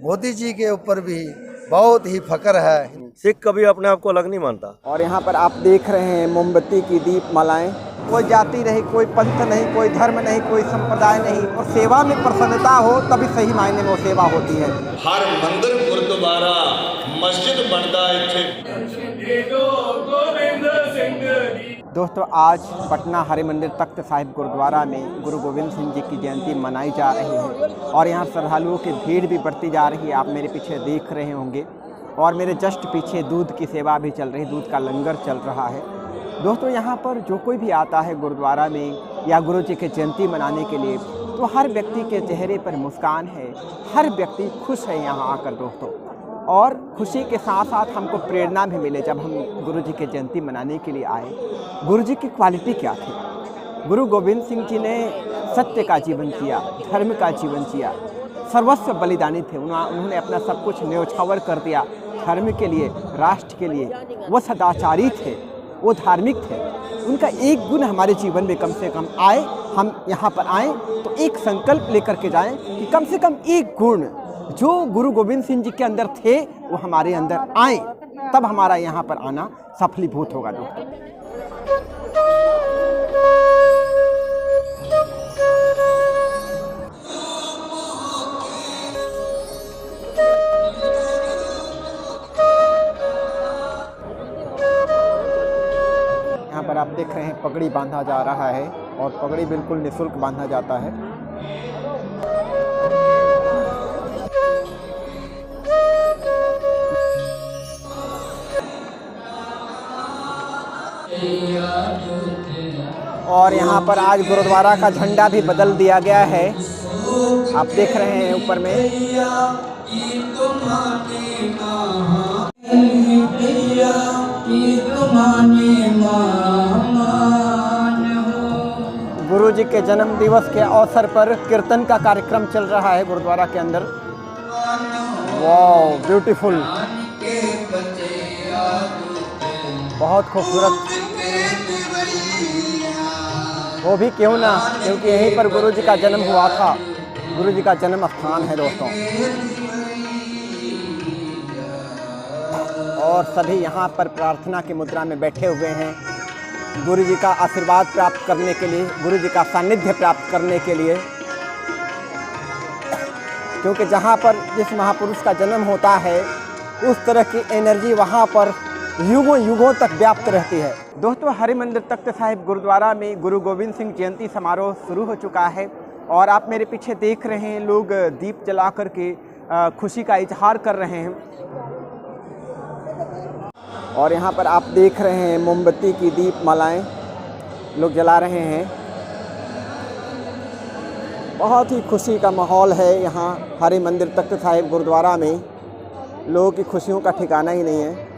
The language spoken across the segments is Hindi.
मोदी जी के ऊपर भी बहुत ही फख्र है। सिख कभी अपने आप को अलग नहीं मानता। और यहाँ पर आप देख रहे हैं मोमबत्ती की दीप मालाएं। कोई जाति नहीं, कोई पंथ नहीं, कोई धर्म नहीं, कोई संप्रदाय नहीं, और सेवा में प्रसन्नता हो तभी सही मायने में वो सेवा होती है। हर मंदिर गुरुद्वारा मस्जिद बनता है। दोस्तों, आज पटना हरिमंदिर तख्त साहिब गुरुद्वारा में गुरु गोविंद सिंह जी की जयंती मनाई जा रही है और यहाँ श्रद्धालुओं की भीड़ भी बढ़ती जा रही है। आप मेरे पीछे देख रहे होंगे और मेरे जस्ट पीछे दूध की सेवा भी चल रही है, दूध का लंगर चल रहा है। दोस्तों, यहाँ पर जो कोई भी आता है गुरुद्वारा में या गुरु जी की जयंती मनाने के लिए, तो हर व्यक्ति के चेहरे पर मुस्कान है, हर व्यक्ति खुश है यहाँ आकर दोस्तों। और खुशी के साथ साथ हमको प्रेरणा भी मिले जब हम गुरु जी की जयंती मनाने के लिए आए। गुरु जी की क्वालिटी क्या थी? गुरु गोविंद सिंह जी ने सत्य का जीवन जिया, धर्म का जीवन जिया, सर्वस्व बलिदानी थे। उन्होंने अपना सब कुछ न्यौछावर कर दिया धर्म के लिए, राष्ट्र के लिए। वो सदाचारी थे, वो धार्मिक थे। उनका एक गुण हमारे जीवन में कम से कम आए, हम यहाँ पर आएँ तो एक संकल्प लेकर के जाएं कि कम से कम एक गुण जो गुरु गोविंद सिंह जी के अंदर थे वो हमारे अंदर आए, तब हमारा यहाँ पर आना सफलीभूत होगा दोस्तों। यहाँ पर आप देख रहे हैं पगड़ी बांधा जा रहा है और पगड़ी बिल्कुल निःशुल्क बांधा जाता है। और यहाँ पर आज गुरुद्वारा का झंडा भी बदल दिया गया है, आप देख रहे हैं ऊपर में। गुरु जी के जन्म दिवस के अवसर पर कीर्तन का कार्यक्रम चल रहा है गुरुद्वारा के अंदर। वाह, ब्यूटीफुल, बहुत खूबसूरत। वो भी क्यों ना, क्योंकि यहीं पर गुरु जी का जन्म हुआ था, गुरु जी का जन्म स्थान है दोस्तों। और सभी यहाँ पर प्रार्थना की मुद्रा में बैठे हुए हैं गुरु जी का आशीर्वाद प्राप्त करने के लिए, गुरु जी का सानिध्य प्राप्त करने के लिए। क्योंकि जहाँ पर जिस महापुरुष का जन्म होता है उस तरह की एनर्जी वहाँ पर युगों युगों तक व्याप्त रहती है। दोस्तों, हरिमंदिर तख्त साहिब गुरुद्वारा में गुरु गोविंद सिंह जयंती समारोह शुरू हो चुका है और आप मेरे पीछे देख रहे हैं लोग दीप जला कर के खुशी का इजहार कर रहे हैं। और यहाँ पर आप देख रहे हैं मोमबत्ती की दीप मालाएं लोग जला रहे हैं। बहुत ही खुशी का माहौल है यहाँ हरिमंदिर तख्त साहिब गुरुद्वारा में। लोगों की खुशियों का ठिकाना ही नहीं है।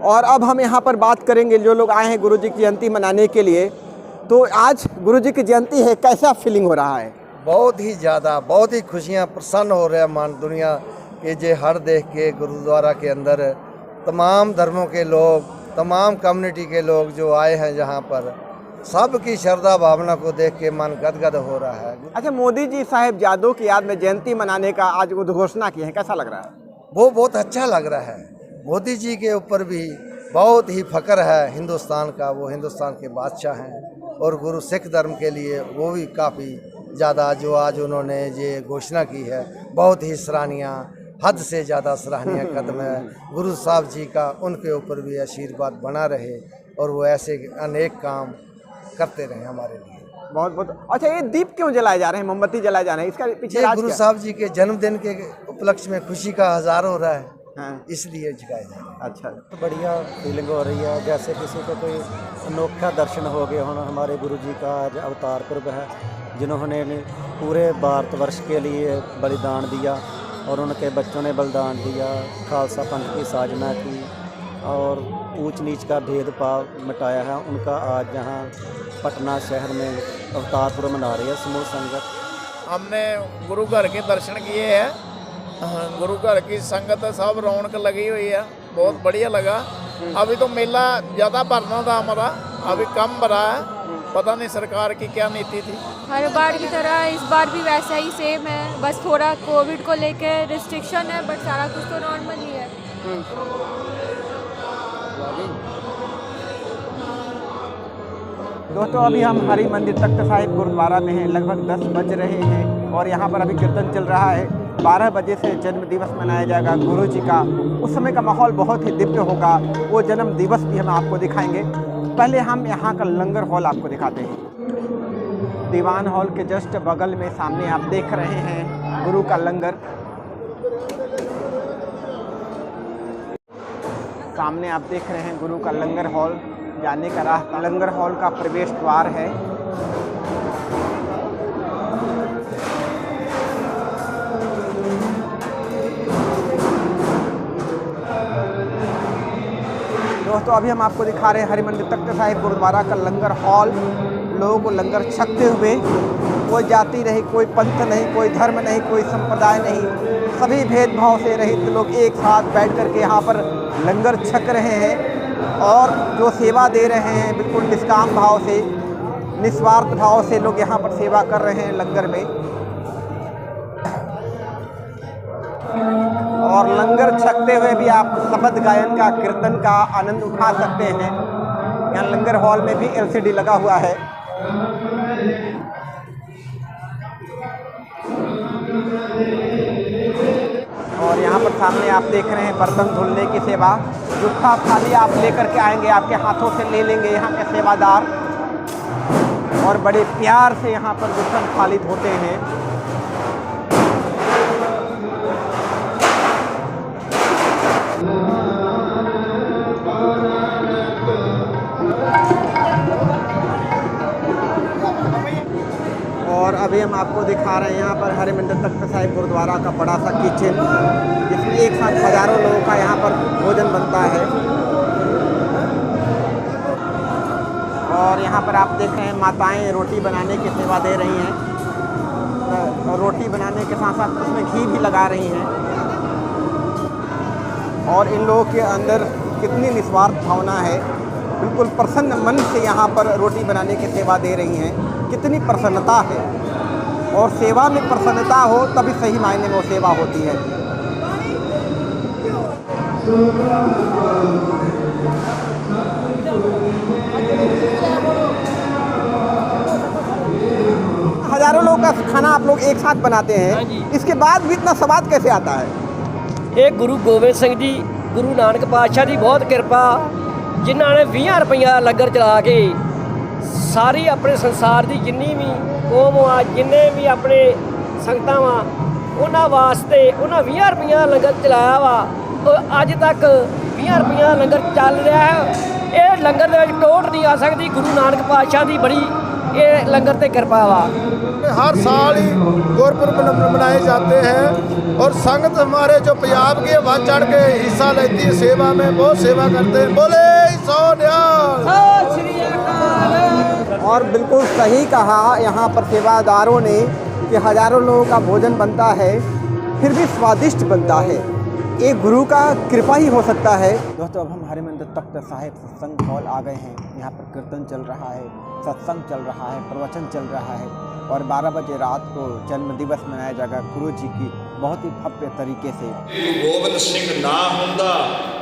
और अब हम यहाँ पर बात करेंगे जो लोग आए हैं गुरु जी की जयंती मनाने के लिए। तो आज गुरु जी की जयंती है, कैसा फीलिंग हो रहा है? बहुत ही ज़्यादा, बहुत ही खुशियाँ प्रसन्न हो रहे हैं मान दुनिया के जे हर देख के गुरुद्वारा के अंदर तमाम धर्मों के लोग, तमाम कम्युनिटी के लोग जो आए हैं यहाँ पर, सबकी श्रद्धा भावना को देख के मन गदगद हो रहा है। अच्छा, मोदी जी साहिबजादों की याद में जयंती मनाने का आज उद्घोषणा की है, कैसा लग रहा है? वो बहुत अच्छा लग रहा है। मोदी जी के ऊपर भी बहुत ही फख्र है हिंदुस्तान का। वो हिंदुस्तान के बादशाह हैं और गुरु सिख धर्म के लिए वो भी काफ़ी ज़्यादा जो आज उन्होंने ये घोषणा की है, बहुत ही सराहनीय, हद से ज़्यादा सराहनीय कदम है। गुरु साहब जी का उनके ऊपर भी आशीर्वाद बना रहे और वो ऐसे अनेक काम करते रहे हमारे लिए। बहुत बहुत अच्छा, ये दीप क्यों जलाए जा रहे हैं, मोमबत्ती जलाए जा रहे हैं, इसका पीछे राज गुरु क्या? साहब जी के जन्मदिन के उपलक्ष्य में खुशी का इज़हार हो रहा है, हाँ। इसलिए जगाए जा रहे हैं। अच्छा, तो बढ़िया फीलिंग हो रही है, जैसे किसी को कोई अनोखा दर्शन हो गया होना। हमारे गुरु जी का आज अवतार पर्व है, जिन्होंने पूरे भारतवर्ष के लिए बलिदान दिया और उनके बच्चों ने बलिदान दिया, खालसा पंथ की साजना की और ऊंच नीच का भेदभाव मिटाया है। उनका आज यहाँ पटना शहर में अवतार पर्व मना रही है समूह संगत। हमने गुरु घर के दर्शन किए हैं, गुरु घर की संगत सब रौनक लगी हुई है, बहुत बढ़िया लगा। अभी तो मेला ज़्यादा भरना था हमारा, अभी कम भरा है पता नहीं सरकार की क्या नीति थी। हर बार की तरह इस बार भी वैसा ही सेम है, बस थोड़ा कोविड को लेके रिस्ट्रिक्शन है, बट सारा कुछ तो नॉर्मल ही है। दोस्तों अभी हम हरि मंदिर तख्त साहिब गुरुद्वारा में हैं। लगभग 10 बज रहे हैं और यहाँ पर अभी कीर्तन चल रहा है। 12 बजे से जन्म दिवस मनाया जाएगा गुरु जी का। उस समय का माहौल बहुत ही दिव्य होगा। वो जन्म दिवस भी हम आपको दिखाएंगे। पहले हम यहाँ का लंगर हॉल आपको दिखाते हैं। दीवान हॉल के जस्ट बगल में सामने आप देख रहे हैं गुरु का लंगर। सामने आप देख रहे हैं गुरु का लंगर हॉल, जाने का रास्ता। लंगर हॉल का प्रवेश द्वार है। दोस्तों अभी हम आपको दिखा रहे हैं हरिमंदिर तख्त साहिब गुरुद्वारा का लंगर हॉल। लोगों को लंगर छकते हुए, कोई जाति नहीं, कोई पंथ नहीं, कोई धर्म नहीं, कोई संप्रदाय नहीं, सभी भेदभाव से रहित लोग एक साथ बैठ कर के यहाँ पर लंगर छक रहे हैं और जो सेवा दे रहे हैं बिल्कुल निष्काम भाव से, निस्वार्थ भाव से लोग यहाँ पर सेवा कर रहे हैं लंगर में। और लंगर छकते हुए भी आप शब्द गायन का, कीर्तन का आनंद उठा सकते हैं। यहाँ लंगर हॉल में भी LCD लगा हुआ है। और यहाँ पर सामने आप देख रहे हैं बर्तन धुलने की सेवा। जूठा थाली आप लेकर के आएंगे, आपके हाथों से ले लेंगे यहाँ के सेवादार और बड़े प्यार से यहाँ पर बर्तन थाली धोते हैं। और अभी हम आपको दिखा रहे हैं यहाँ पर हरिमंदिर तख्त साहिब गुरुद्वारा का बड़ा सा किचन, जिसमें एक साथ हज़ारों लोगों का यहाँ पर भोजन बनता है। और यहाँ पर आप देख रहे हैं माताएं रोटी बनाने की सेवा दे रही हैं। रोटी बनाने के साथ साथ उसमें घी भी लगा रही हैं। और इन लोगों के अंदर कितनी निस्वार्थ भावना है, बिल्कुल प्रसन्न मन से यहाँ पर रोटी बनाने की सेवा दे रही हैं। कितनी प्रसन्नता है, और सेवा में प्रसन्नता हो तभी सही मायने में वो सेवा होती है। हजारों लोगों का खाना आप लोग एक साथ बनाते हैं, इसके बाद भी इतना स्वाद कैसे आता है? ये गुरु गोबिंद सिंह जी, गुरु नानक पातशाह की बहुत कृपा, जिन्होंने 20 रुपया लंगर चला के सारी अपने संसार की जिन्नी भी कौम आ, जिन्ने भी अपने संगतां वा, उन्होंने वास्ते उन्हें 20 रुपया लंगर चलाया वा। तो अज तक 20 रुपया लंगर चल रहा है। ये लंगर दे विच टोट नहीं आ सकती। गुरु नानक पातशाह की बड़ी ये लंगर ते कृपा वा। हर साल ही गुरपुरब मनाए जाते हैं और संगत हमारे जो पंजाब की बढ़ चढ़ के हिस्सा लेती है सेवा में, बहुत सेवा करते हैं। बोले सो निहाल। और बिल्कुल सही कहा यहाँ पर सेवादारों ने कि हजारों लोगों का भोजन बनता है, फिर भी स्वादिष्ट बनता है। ये गुरु का कृपा ही हो सकता है। दोस्तों अब हम हरिमंदिर तख्त साहिब सत्संग हॉल आ गए हैं। यहाँ पर कीर्तन चल रहा है, सत्संग चल रहा है, प्रवचन चल रहा है और 12 बजे रात को जन्म दिवस मनाया जाएगा गुरु जी की बहुत ही भव्य तरीके से। गोबिंद सिंह ना हुंदा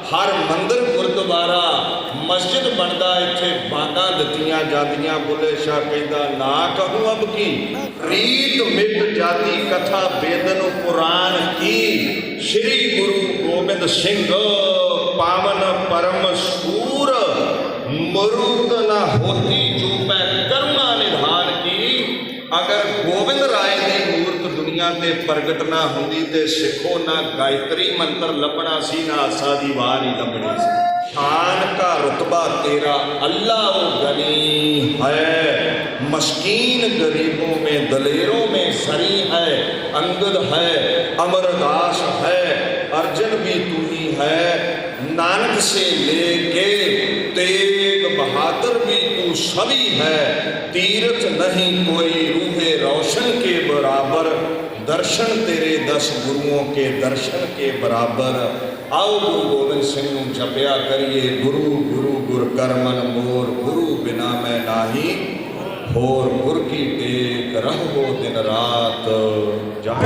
हर मंदिर गुरुद्वारा मस्जिद बनता, इत्थे बागां दित्तियां जांदियां। बुले शाह कहंदा ना कहूं अब की रीत मिट जाती कथा वेदन पुराण की। श्री गुरु गोबिंद सिंह पावन परम सूर मरुद न होती चूपै करुणा निधान की। अगर गोबिंद राय की मूर्त दुनिया ते प्रगट ना हुंदी ते सिखो ना गायत्री मंत्र लभना सी, ना आसा दी वार ही लभनी सी। शान का रुतबा तेरा अल्लाह गनी है, मस्कीन गरीबों में दलेरों में सरी है। अंगद है, अमरदास है, अर्जन भी तू ही है। नानक से लेके तेग बहादुर भी तू सभी है। तीर्थ नहीं कोई रूहे रोशन के बराबर, दर्शन तेरे 10 गुरुओं के दर्शन के बराबर। आओ गुरु गोबिंद सिंह नूं जपया करिए, गुरु गुरु गुर कर मन मोर, गुरु बिना मैं नाही होर गुर की टेक रहो दिन रात जहाँ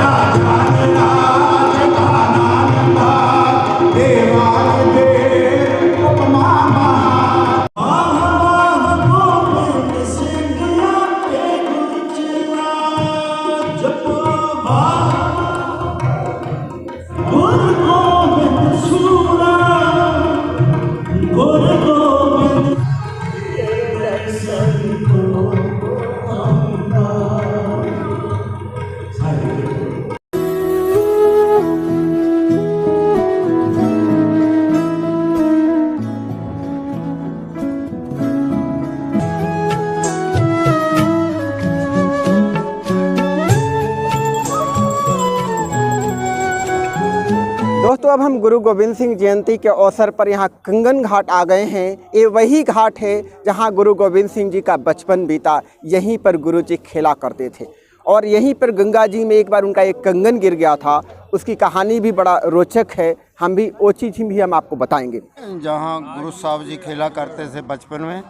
दोस्तों अब हम गुरु गोविंद सिंह जयंती के अवसर पर यहाँ कंगन घाट आ गए हैं। ये वही घाट है जहाँ गुरु गोविंद सिंह जी का बचपन बीता। यहीं पर गुरु जी खेला करते थे और यहीं पर गंगा जी में एक बार उनका एक कंगन गिर गया था। उसकी कहानी भी बड़ा रोचक है, हम भी वो चीज़ भी हम आपको बताएंगे। जहाँ गुरु साहब जी खेला करते थे बचपन में,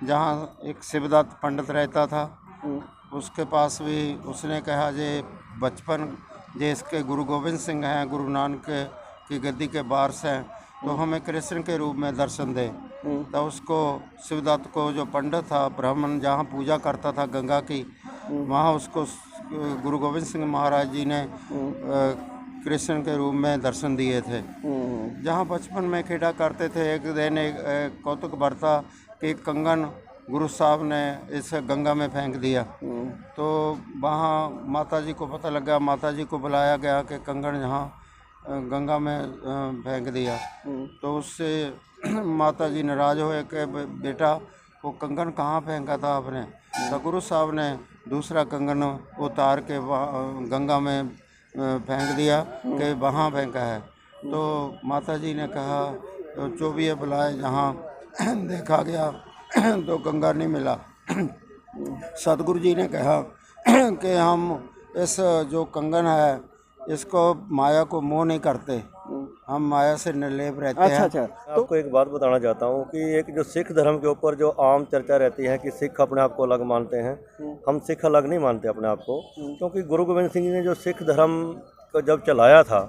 जहाँ एक शिवदत्त पंडित रहता था, उसके पास भी उसने कहा जे बचपन जे इसके गुरु गोविंद सिंह हैं, गुरु नानक की गद्दी के वारिस हैं, तो हमें कृष्ण के रूप में दर्शन दे। तो उसको शिवदत्त को जो पंडित था, ब्राह्मण जहाँ पूजा करता था गंगा की, वहाँ उसको गुरु गोविंद सिंह महाराज जी ने कृष्ण के रूप में दर्शन दिए थे। जहाँ बचपन में खेला करते थे, एक दिन एक कौतुक बरता कि कंगन गुरु साहब ने इस गंगा में फेंक दिया। तो वहाँ माता जी को पता लगा, माता जी को बुलाया गया कि कंगन यहाँ गंगा में फेंक दिया। तो उससे माता जी नाराज़ हुए कि बेटा वो कंगन कहाँ फेंका था आपने। तो गुरु साहब ने दूसरा कंगन उतार के गंगा में फेंक दिया कि वहाँ फेंका है। तो माता जी ने कहा तो चौबीस बुलाए, जहाँ देखा गया तो गंगा नहीं मिला। सतगुरु जी ने कहा कि हम इस जो कंगन है इसको माया को मोह नहीं करते, हम माया से निर्लेप रहते हैं। अच्छा। तो आपको एक बात बताना चाहता हूँ कि एक जो सिख धर्म के ऊपर जो आम चर्चा रहती है कि सिख अपने आप को अलग मानते हैं, हम सिख अलग नहीं मानते अपने आप को, क्योंकि गुरु गोविंद सिंह जी ने जो सिख धर्म को जब चलाया था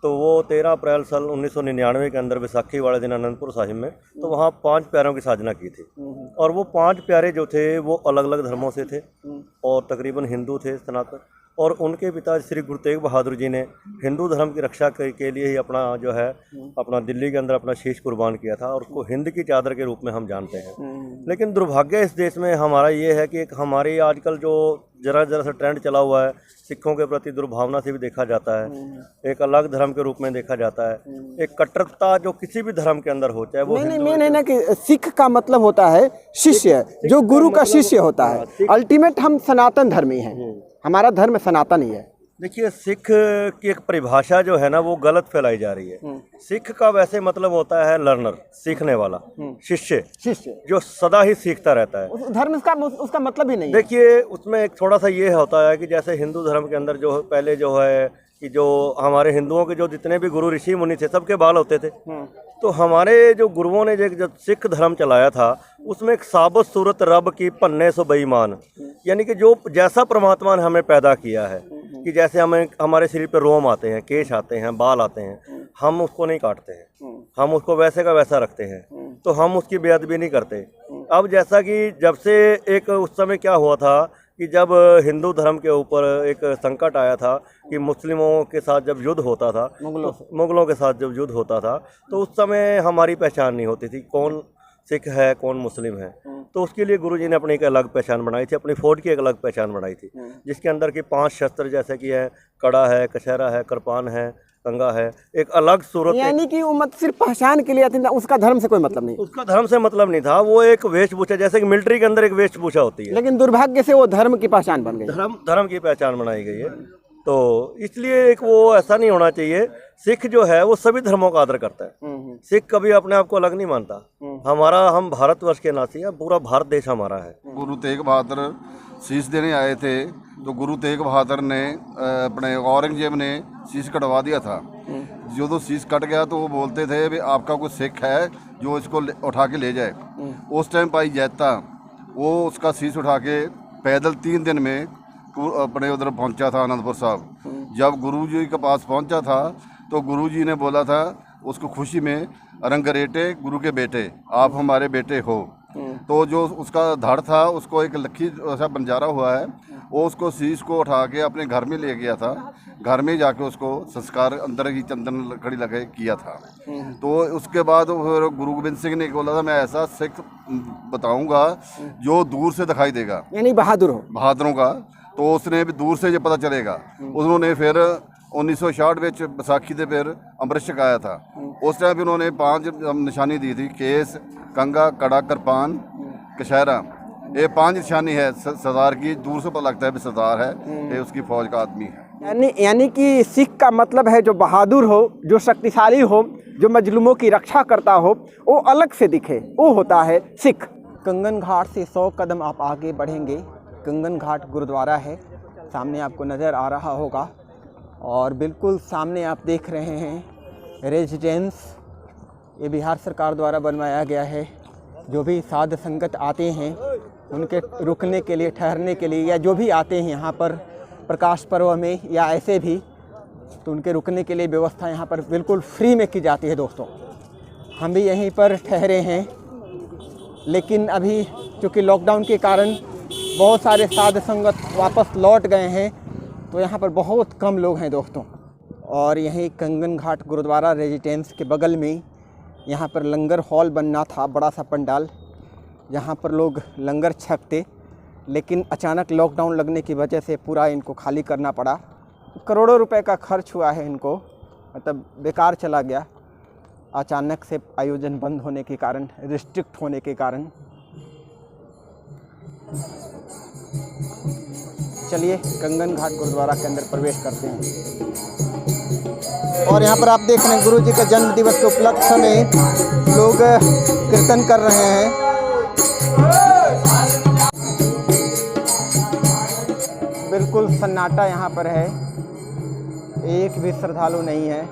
तो वो 13 अप्रैल साल 1999 के अंदर बैसाखी वाले दिन अनंतपुर साहिब में, तो वहाँ 5 प्यारों की साधना की थी। और वो 5 प्यारे जो थे वो अलग अलग धर्मों से थे और तकरीबन हिंदू थे सनातन। और उनके पिता श्री गुरु तेग बहादुर जी ने हिंदू धर्म की रक्षा के लिए ही अपना दिल्ली के अंदर अपना शीश कुर्बान किया था और उसको हिंद की चादर के रूप में हम जानते हैं। लेकिन दुर्भाग्य इस देश में हमारा ये है कि एक हमारी आजकल जो जरा सा ट्रेंड चला हुआ है, सिखों के प्रति दुर्भावना से भी देखा जाता है, एक अलग धर्म के रूप में देखा जाता है, एक कट्टरता जो किसी भी धर्म के अंदर हो, चाहे वो नहीं ना कि सिख का मतलब होता है शिष्य, जो गुरु का शिष्य होता है। अल्टीमेट हम सनातन धर्मी हैं, हमारा धर्म सनातन ही है। देखिए, सिख की एक परिभाषा जो है ना वो गलत फैलाई जा रही है। सिख का वैसे मतलब होता है लर्नर, सीखने वाला, शिष्य जो सदा ही सीखता रहता है। उस धर्म का उसका मतलब ही नहीं है। देखिए, उसमें एक थोड़ा सा ये होता है कि जैसे हिंदू धर्म के अंदर जो पहले जो है कि जो हमारे हिंदुओं के जो जितने भी गुरु ऋषि मुनि थे सबके बाल होते थे। तो हमारे जो गुरुओं ने जो सिख धर्म चलाया था उसमें एक साबत सूरत रब की पन्ने सो बेईमान, यानी कि जो जैसा परमात्मा ने हमें पैदा किया है कि जैसे हमें हमारे शरीर पे रोम आते हैं, केश आते हैं, बाल आते हैं, हम उसको नहीं काटते हैं, हम उसको वैसे का वैसा रखते हैं, तो हम उसकी बेअदबी नहीं करते। अब जैसा कि जब से एक उस समय क्या हुआ था कि जब हिंदू धर्म के ऊपर एक संकट आया था कि मुस्लिमों के साथ जब युद्ध होता था, मुगलों के साथ जब युद्ध होता था, तो उस समय हमारी पहचान नहीं होती थी कौन सिख है कौन मुस्लिम है। तो उसके लिए गुरुजी ने अपनी एक अलग पहचान बनाई थी, अपनी फौज की एक अलग पहचान बनाई थी, जिसके अंदर की 5 शस्त्र जैसे कि है कड़ा है, कशहरा है, कृपान है, कंगा है, एक अलग सूरत। यानी कि वो सिर्फ पहचान के लिए थी, उसका धर्म से कोई मतलब नहीं। उसका धर्म से मतलब नहीं था, वो एक वेशभूषा, जैसे कि मिलिट्री के अंदर एक वेशभूषा होती है। लेकिन दुर्भाग्य से वो धर्म की पहचान बन गई, धर्म की पहचान बनाई गई है। तो इसलिए एक वो ऐसा नहीं होना चाहिए। सिख जो है वो सभी धर्मों का आदर करता है। सिख कभी अपने आप को अलग नहीं मानता। हम भारतवर्ष के नाती हैं, पूरा भारत देश हमारा है। गुरु तेग बहादुर शीश देने आए थे तो गुरु तेग बहादुर ने अपने औरंगजेब ने शीश कटवा दिया था। जो शीश कट गया तो वो बोलते थे भी आपका कोई सिख है जो इसको उठा के ले जाए। उस टाइम भाई जैता वो उसका शीश उठा के पैदल 3 दिन में अपने उधर पहुंचा था आनंदपुर साहब। जब गुरु जी के पास पहुंचा था तो गुरु जी ने बोला था उसको खुशी में, रंगरेटे गुरु के बेटे, आप हमारे बेटे हो। तो जो उसका धड़ था उसको एक लक्की ऐसा बंजारा हुआ है, वो उसको शीश को उठा के अपने घर में ले गया था। घर में जाके उसको संस्कार अंदर ही चंदन लकड़ी लगे किया था। तो उसके बाद फिर गुरु गोविंद सिंह ने बोला था मैं ऐसा सिख बताऊंगा जो दूर से दिखाई देगा, यानी बहादुर हो, बहादुरों का। तो उसने भी दूर से जो पता चलेगा। उन्होंने फिर 1966 ਵਿੱਚ ਵਿਸਾਖੀ ਦੇ ਫਿਰ ਅੰਮ੍ਰਿਤ ਛਕਾਇਆ था। उस टाइम भी उन्होंने 5 निशानी दी थी, केस, कंगा, कड़ा, कृपान, कशहरा। ये 5 निशानी है सरदार की। दूर से पता लगता है भी सरदार है, ये उसकी फौज का आदमी है। यानी कि सिख का मतलब है जो बहादुर हो, जो शक्तिशाली हो, जो मजलूमों की रक्षा करता हो, वो अलग से दिखे, वो होता है सिख। कंगन घाट से 100 कदम आप आगे बढ़ेंगे, कंगन घाट गुरुद्वारा है, सामने आपको नज़र आ रहा होगा। और बिल्कुल सामने आप देख रहे हैं रेजिडेंस, ये बिहार सरकार द्वारा बनवाया गया है। जो भी साध संगत आते हैं उनके रुकने के लिए, ठहरने के लिए, या जो भी आते हैं यहाँ पर प्रकाश पर्व में या ऐसे भी, तो उनके रुकने के लिए व्यवस्था यहाँ पर बिल्कुल फ्री में की जाती है। दोस्तों, हम भी यहीं पर ठहरे हैं, लेकिन अभी चूँकि लॉकडाउन के कारण बहुत सारे साध संगत वापस लौट गए हैं, तो यहाँ पर बहुत कम लोग हैं दोस्तों। और यहीं कंगन घाट गुरुद्वारा रेजिडेंस के बगल में यहाँ पर लंगर हॉल बनना था, बड़ा सा पंडाल, जहाँ पर लोग लंगर छकते, लेकिन अचानक लॉकडाउन लगने की वजह से पूरा इनको खाली करना पड़ा। करोड़ों रुपए का खर्च हुआ है इनको, मतलब बेकार चला गया अचानक से आयोजन बंद होने के कारण, रिस्ट्रिक्ट होने के कारण। चलिए कंगन घाट गुरुद्वारा के अंदर प्रवेश करते हैं। और यहाँ पर आप देख रहे हैं गुरु जी का जन्म दिवस के उपलक्ष्य में लोग कीर्तन कर रहे हैं। बिल्कुल सन्नाटा यहाँ पर है, एक भी श्रद्धालु नहीं है।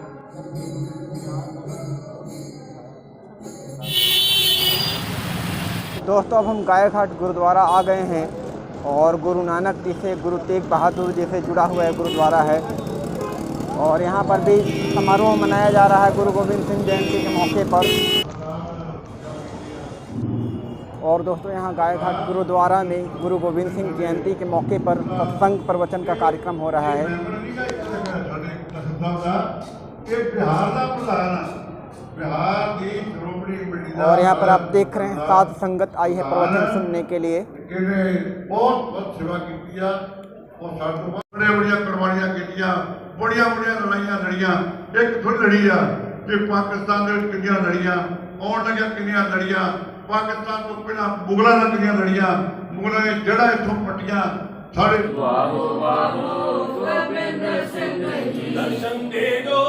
दोस्तों, अब हम गाय घाट गुरुद्वारा आ गए हैं और गुरु नानक जी से, गुरु तेग बहादुर जी से जुड़ा हुआ है गुरुद्वारा है। और यहाँ पर भी समारोह मनाया जा रहा है गुरु गोविंद सिंह जयंती के मौके पर। और दोस्तों, यहाँ गाय घाट गुरुद्वारा में गुरु गोविंद सिंह जयंती के मौके पर सत्संग प्रवचन का कार्यक्रम हो रहा है। और यहाँ पर आप देख रहे हैं साध संगत आई है प्रवचन सुनने के लिए। बहुत सेवा की और बड़िया कुर्बानियां की, बड़िया लड़ाइयां लड़ियां। एक थोड़ी लड़ी आ कि पाकिस्तान किनिया लड़ियां, आने लगे किनिया लड़ियां, पाकिस्तान तो पहला मुगलों ने किनिया लड़ियां, मुगलों ने जड़ा इथों पट्टियां सारे। दर्शन दे दो